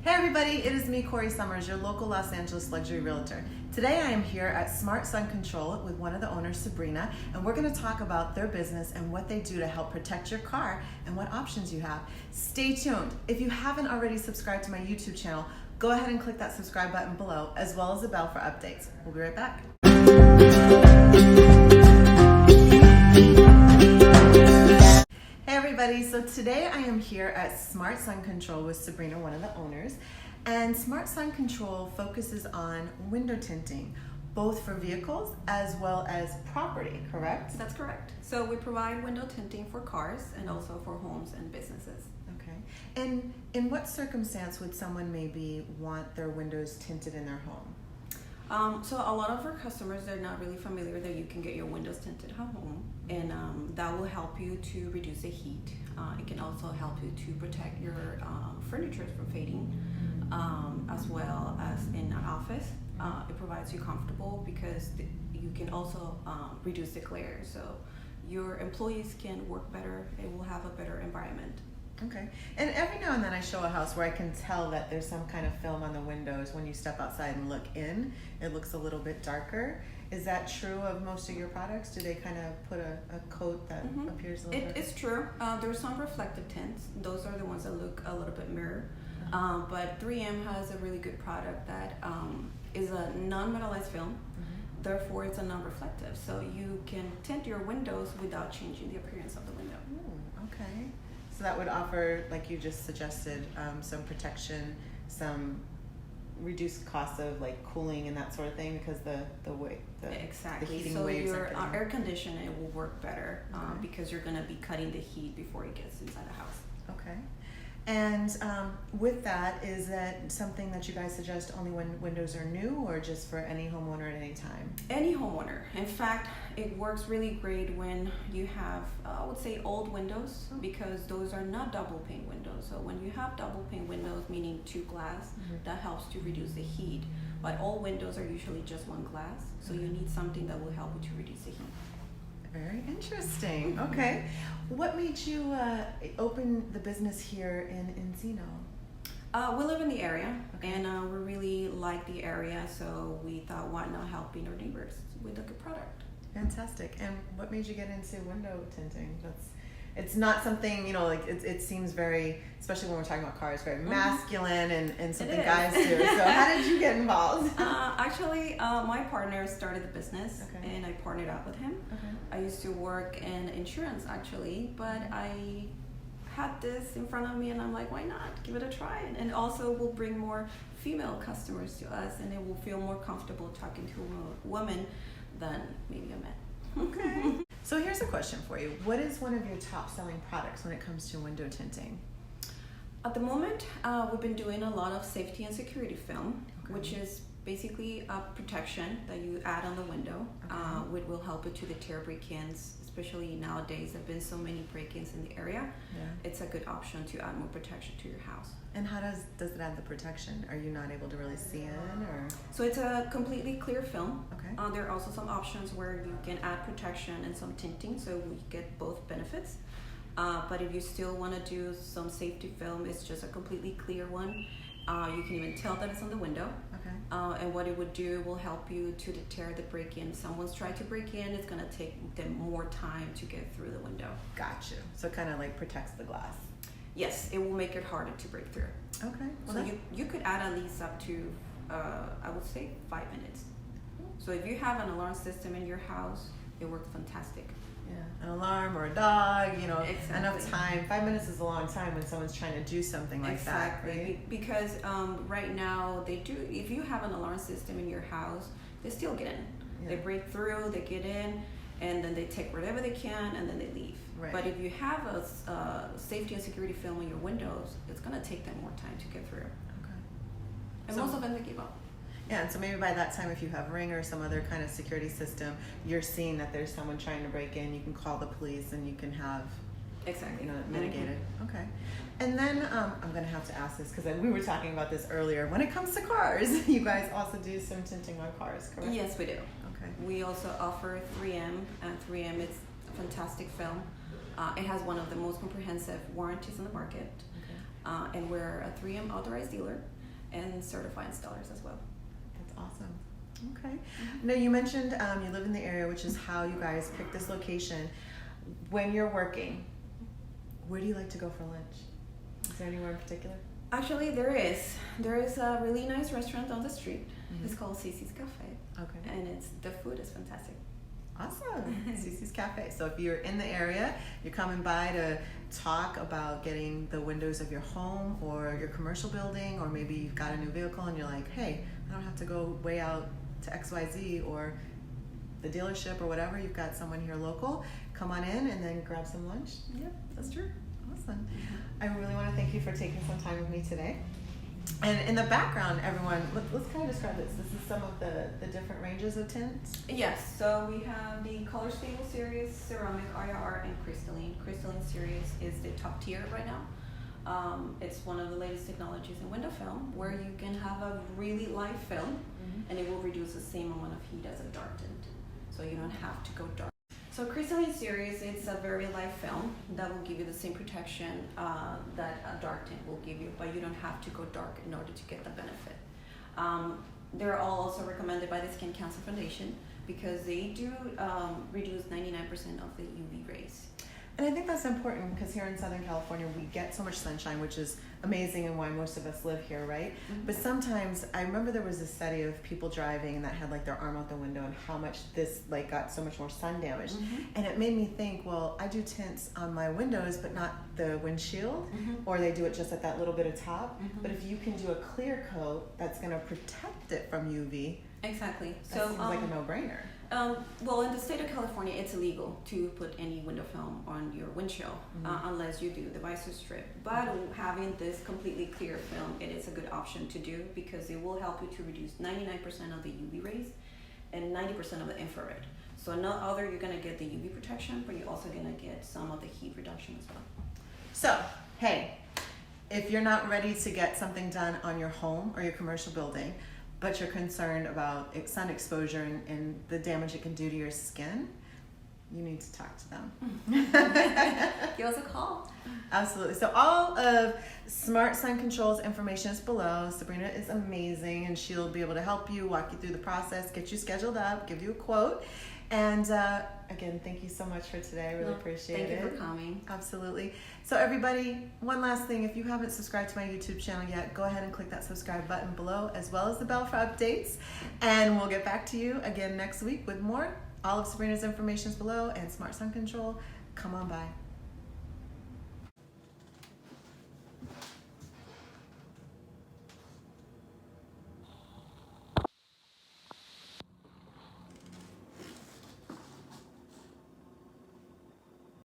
Hey everybody, it is me, Corrie Sommers, your local Los Angeles luxury realtor. Today I am here at Smart Sun Control with one of the owners, Sabrina, and we're going to talk about their business and what they do to help protect your car and what options you have. Stay tuned. If you haven't already subscribed to my YouTube channel, go ahead and click that subscribe button below, as well as the bell for updates. We'll be right back. Hey everybody, so today I am here at Smart Sun Control with Sabrina, one of the owners, and Smart Sun Control focuses on window tinting, both for vehicles as well as property, correct? That's correct. So we provide window tinting for cars and also for homes and businesses. Okay, and in what circumstance would someone maybe want their windows tinted in their home? So a lot of our customers, they're not really familiar that you can get your windows tinted at home, and that will help you to reduce the heat. It can also help you to protect your furniture from fading, as well as in an office. It provides you comfortable because you can also reduce the glare, so your employees can work better. It will have a better environment. Okay, and every now and then I show a house where I can tell that there's some kind of film on the windows. When you step outside and look in, it looks a little bit darker. Is that true of most of your products? Do they kind of put a coat that appears a little darker? It's true. There are some reflective tints. Those are the ones that look a little bit mirror. But 3M has a really good product that is a non-metallized film. Therefore, it's a non-reflective. So you can tint your windows without changing the appearance of the window. Okay. So that would offer, like you just suggested, some protection, some reduced costs of like cooling and that sort of thing, because the heating so waves. Your air conditioning will work better because you're going to be cutting the heat before it gets inside the house. Okay. And with that, is that something that you guys suggest only when windows are new, or just for any homeowner at any time? Any homeowner. In fact, it works really great when you have, I would say, old windows, because those are not double pane windows. So when you have double pane windows, meaning two glass, that helps to reduce the heat. But all windows are usually just one glass, so you need something that will help you to reduce the heat. Very interesting. Okay. What made you open the business here in Encino? We live in the area, and we really like the area, so we thought, why not helping our neighbors with a good product? Fantastic. And what made you get into window tinting? It's not something, like it seems very, especially when we're talking about cars, very masculine and something guys do. So how did you get involved? Actually, my partner started the business, and I partnered up with him. I used to work in insurance, actually, but I had this in front of me, and I'm like, why not? Give it a try. And also will bring more female customers to us, and it will feel more comfortable talking to a woman than maybe a man. Okay. So here's a question for you. What is one of your top selling products when it comes to window tinting? At the moment, we've been doing a lot of safety and security film, which is basically a protection that you add on the window, which will help you to deter break-ins, especially nowadays. There have been so many break-ins in the area. It's a good option to add more protection to your house. And how does it add the protection? Are you not able to really see in, or? So it's a completely clear film. There are also some options where you can add protection and some tinting, so we get both benefits. But if you still want to do some safety film, it's just a completely clear one. You can even tell that it's on the window. And what it would do will help you to deter the break-in. If someone's tried to break in, it's going to take them more time to get through the window. Got you. So it kind of like protects the glass. Yes, it will make it harder to break through. Okay. Well, so you could add at least up to, I would say, 5 minutes. So if you have an alarm system in your house, it works fantastic. Yeah, an alarm or a dog, enough time. 5 minutes is a long time when someone's trying to do something like that, right? Because right now they do. If you have an alarm system in your house, they still get in. They break through, they get in, and then they take whatever they can, and then they leave. But if you have a safety and security film on your windows, it's going to take them more time to get through. And most of them, they give up. Yeah, and so maybe by that time, if you have Ring or some other kind of security system, you're seeing that there's someone trying to break in, you can call the police and you can have mitigated. Okay. And then I'm going to have to ask this, because we were talking about this earlier. When it comes to cars, you guys also do some tinting on cars, correct? Yes, we do. Okay. We also offer 3M, and 3M is a fantastic film. It has one of the most comprehensive warranties on the market. And we're a 3M authorized dealer and certified installers as well. That's awesome. Okay. Now you mentioned you live in the area, which is how you guys picked this location. When you're working, where do you like to go for lunch? Is there anywhere in particular? Actually, there is. There is a really nice restaurant on the street. It's called Cece's Cafe. Okay. And the food is fantastic. Awesome. Cece's Cafe. So if you're in the area, you're coming by to talk about getting the windows of your home or your commercial building, or maybe you've got a new vehicle and you're like, hey, I don't have to go way out to XYZ or the dealership or whatever. You've got someone here local. Come on in and then grab some lunch. Yep, that's true. Awesome. I really want to thank you for taking some time with me today. And in the background, everyone, let's kind of describe this. This is some of the different ranges of tints. Yes, so we have the Color Stable series, Ceramic, IR, and Crystalline. Crystalline series is the top tier right now. It's one of the latest technologies in window film, where you can have a really light film, and it will reduce the same amount of heat as a dark tint. So you don't have to go dark. So Crystalline series, it's a very light film that will give you the same protection that a dark tint will give you, but you don't have to go dark in order to get the benefit. They're all also recommended by the Skin Cancer Foundation because they do reduce 99% of the UV rays. And I think that's important because here in Southern California, we get so much sunshine, which is amazing and why most of us live here, right? But sometimes, I remember there was a study of people driving and that had like their arm out the window and how much this like got so much more sun damage. And it made me think, well, I do tints on my windows, but not the windshield, or they do it just at that little bit of top. But if you can do a clear coat that's gonna protect it from UV, exactly. That seems like a no-brainer. Well, in the state of California, it's illegal to put any window film on your windshield unless you do the visor strip. But having this completely clear film, it is a good option to do because it will help you to reduce 99% of the UV rays and 90% of the infrared. So not only you're going to get the UV protection, but you're also going to get some of the heat reduction as well. So, hey, if you're not ready to get something done on your home or your commercial building, but you're concerned about sun exposure and the damage it can do to your skin, you need to talk to them. Give us a call. Absolutely. So all of Smart Sun Control's information is below. Sabrina is amazing, and she'll be able to help you, walk you through the process, get you scheduled up, give you a quote. And again, thank you so much for today. I really appreciate it. Thank you for coming. Absolutely. So everybody, one last thing. If you haven't subscribed to my YouTube channel yet, go ahead and click that subscribe button below, as well as the bell for updates. And we'll get back to you again next week with more. All of Sabrina's information is below, and Smart Sun Control, come on by.